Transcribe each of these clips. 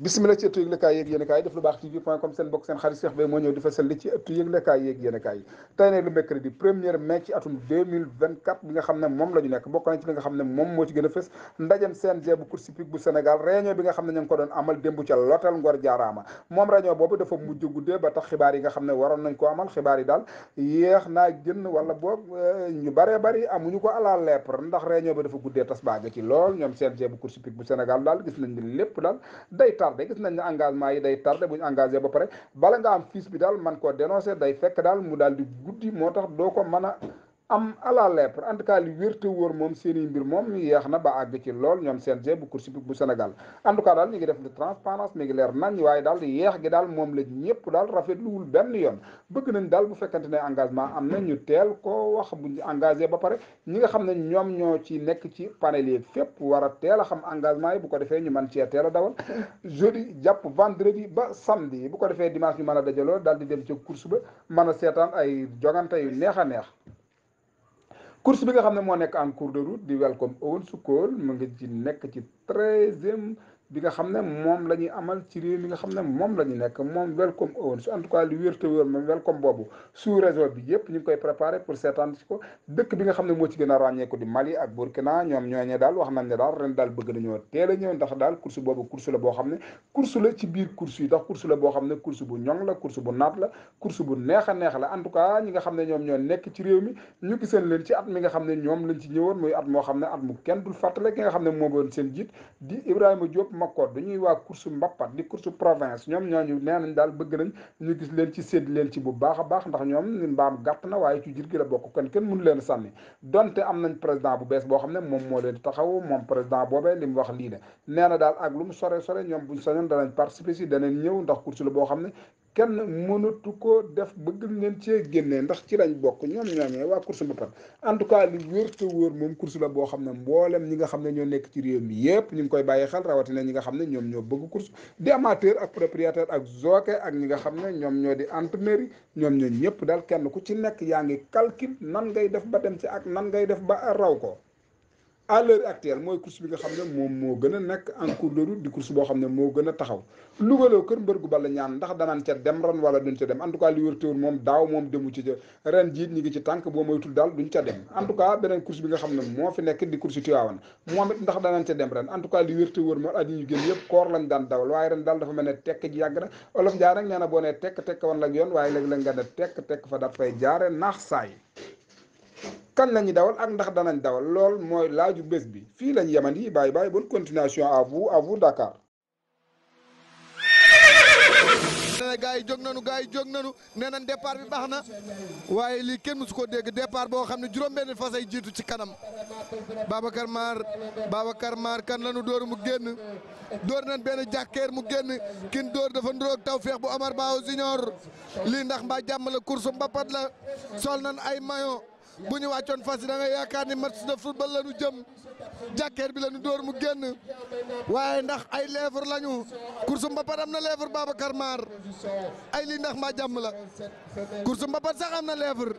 bismillah ci ëttu yëglekaay yeeg yéenekaay def lu baax tv.com seen bokk seen xarit Cheikh Beye moo ñëw di fasal li ci ëttu yëglekaay yeeg yéenekaay yi tey nag lu mercredi 1er mai ci atum 2024 bi nga xam ne moom la ñu nekk bokk nañ ci li nga xam ne moom moo ci gën a fës ndajem CNG bu course hippique bu Sénégal réunion bi nga xam ne ñu ngi ko doon amal démb ca l'hôtel Ngor Jaaraama moom réunion boobu dafa mujj guddee ba tax xibaar yi nga xam ne waroon nañ ko amal xibaar yi daal yéex naa génn wala boog ñu baree bari amuñu ko à la lettre ndax réunion bi dafa guddee tas baaga ci lool ñoom CNG bu course hippique bu Sénégal daal gis nañ ni lépp daal day tardé gis nañ ne engagement yi day tardé bu ñu engagé ba pare bala nga am fiche bi daal man koo dénoncé day fekk daal mu daal di guddi moo tax doo ko mën a am à la lettre en tout cas li wér te wóor moom seen i mbir moom yeex na ba àgg ci lool ñoom CNG bu course hippique bu Sénégal en tout cas daal ñu ngi def de transparence mi ngi leer nañ waaye daal yeex gi daal moom la ñëpp daal rafetluwul benn yoon bëgg nañ daal bu fekkante ne engagement am na ñu teel ko wax bu ñu engagé ba pare ñi nga xam ne ñoom ñoo ci nekk ci panel yi fépp war a teel a xam engagement yi bu ko defee ñu mën cee teel a dawal jeudi jàpp vendredi ba samedi bu ko defee dimanche ñu mën a dajaloo daal di dem ca course ba mën a seetaan ay jogante yu neex a neex course bi nga xam ne moo nekk en cours de route di Welcome Owens Cole mu ngi ci nekk ci 13e bi nga xam ne moom la ñuy amal ci réew mi nga xam ne moom la ñu nekk moom Welcome Owens en tout cas lu wér te wér moom Welcome boobu sous région bi yëpp ñu ngi koy préparé pour seetaan ci ko dëkk bi nga xam ne moo ci gën a ràññeeku di Mali ak Burkina ñoom ñooñee daal wax nañ ne daal ren daal bëgg nañoo teel a ñëw ndax daal course boobu course la boo xam ne course la ci biir course yi ndax course la boo xam ne course bu ñoŋ la course bu naat la course bu neex a neex la en tout cas ñi nga xam ne ñoom ñoo nekk ci réew mi ñu giseen leen ci at mi nga xam ne ñoom lañ ci ñëwoon muy at moo xam ne at mu kenn dul fàttale ki nga xam ne moo doon seen jiit di Ibrahima Diop Makod dañuy waa course mbappat di course province ñoom ñooñu nee nañ daal bëgg nañ ñu gis leen ci sédd leen ci bu baax a baax ndax ñoom mbaam gàtt na waaye ci jur gi la bokk kon kenn mënu leen sànni donte am nañ président bu bees boo xam ne moom moo leen di taxaw moom président boobee li mu wax lii ne nee na daal ak lu mu sore sore ñoom buñ sañoon danañ participer si danañ ñëw ndax course la boo xam ne kenn mënatu ko def bëgg leen cee génnee ndax ci lañ bokk ñoom ñooñee waa course mbappat en tout cas li wóor te wóor moom course la boo xam ne mboolem ñi nga xam ne ñoo nekk ci réew mi yépp ñu ngi koy bàyyi xel rawatina ñi nga xam ne ñoom ñoo bëgg course di amateur ak propriétaire ak jockey ak ñi nga xam ne ñoom ñoo di entraîneur yi ñoom ñoo ñëpp daal kenn ku ci nekk yaa ngi calcul nan ngay def ba dem ci ak nan ngay def ba raw ko à l'heure actuelle mooy course bi nga xam ne moom moo gën a nekk en cours de route di course boo xam ne moo gën a taxaw lugaloo kër mbër gu bala ñaan ndax danaan ca dem ren wala duñ ca dem en tout cas li wër téwur moom daaw moom demu ci ren jiit ñi ngi ci tànk boo moytul daal duñ ca dem en tout cas beneen course bi nga xam ne moo fi nekk di course Tivaouane moom it ndax danaan ca dem ren en tout cas li wër téwur moom at yi ñu gën yëpp koor lañ daan dawal waaye ren daal dafa mel ne tekk ji yàgg na olof njaay nag nee na boo nee tekk wan la yoon waaye léegi la nga ne tekk fa dafay jaare naax saay kan la ñuy dawal ak ndax danañ dawal lool mooy laaju bés bi fii lañ yeman yi bàyyi bonne continuation à vous Dakar. gaa yi jóg nañu nee nañ départ bi baax na waaye lii kenn musu ko dégg départ boo xam ne juróom-benn fas ay jiitu ci kanam Babacar Maar kan lañu dóor mu génn dóor nañ benn jàkkeer mu génn kin dóor dafa nduroog Tawfeex bu Omar Bao Junior lii ndax mbaa jàmm la course mbapat la sol nañ ay maillot bu ñu wàccoon fas yi da nga yaakaar ni match de football la ñu jëm jàkkeer bi la ñu dóor mu génn waaye ndax ay lèvre lañu course mbapat am na lèvre Babacar Maar ay lii ndax mbaa jàmm la course mbapat sax am na lèvre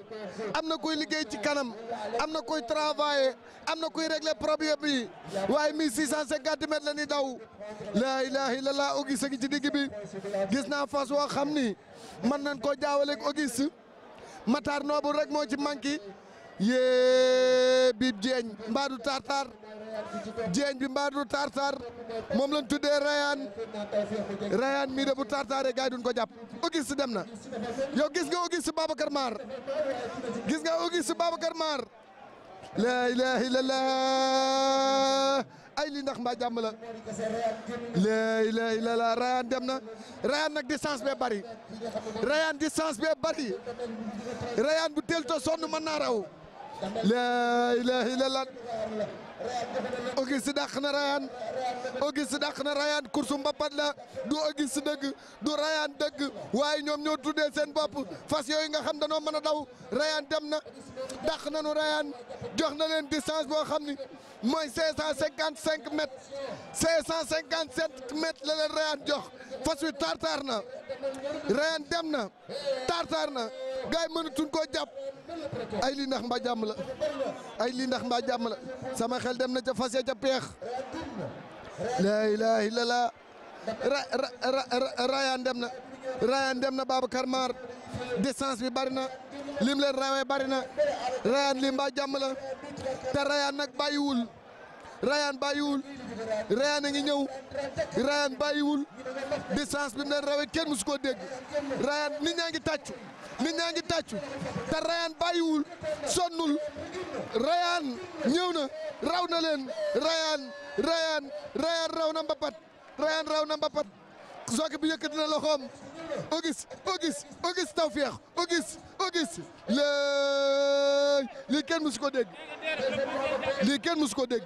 am na kuy liggéey ci kanam am na kuy travailler am na kuy régler problème bi waaye 1650 mètres la ñuy daw laa ilaaha illallaah Auguste a ngi ci digg bi gis naa fas woo xam ni mën nañ koo jaawaleeg Auguste Matar Noobu rek moo ci manqué yee biib jeeñ mbaadu tartar jeeñ bi mbaadu tartar moom lañ tuddee Rayane mii de bu tartare gaay duñ ko jàpp Auguste dem na yow gis nga Auguste Babacar Maar la ilaha illallah ay li ndax mbaa jàmm la Rayane dem na Rayane nag distance bee bari Rayane bu teel to sonn mën naa raw la ilaha illallah Auguste dàq na Rayane course mbapat la du Auguste dëgg du Rayane dëgg waaye ñoom ñoo tuddee seen bopp fas yooyu nga xam danoo mën a daw Rayane dem na dàq nañu Rayane jox na leen distance boo xam ni mooy 555 mètres 557 mètres la leen Rayane jox fas wi tartar na Rayane dem na tartar na gaay mënatuñ koo jàpp ay lii ndax mbaa jàmm la sama xel dem na ca fas ya ca peex la ilaha illallah Rayane dem na Rayane dem na Babacar Mar distance bi bari na lim leen rawee bari na Rayane li mbaa jàmm la te Rayane nag bàyyiwul Rayane bàyyiwul Rayane a ngi ñëw Rayane bàyyiwul distance bi mu leen rawee kenn musu koo dégg Rayane nit ñaa ngi tàccu te Rayane bàyyiwul sonnul Rayane ñëw na raw na leen Rayane raw na mbapat Sokh bi yëkkati na loxoom Auguste Tawfekh Auguste lii kenn musu ko dégg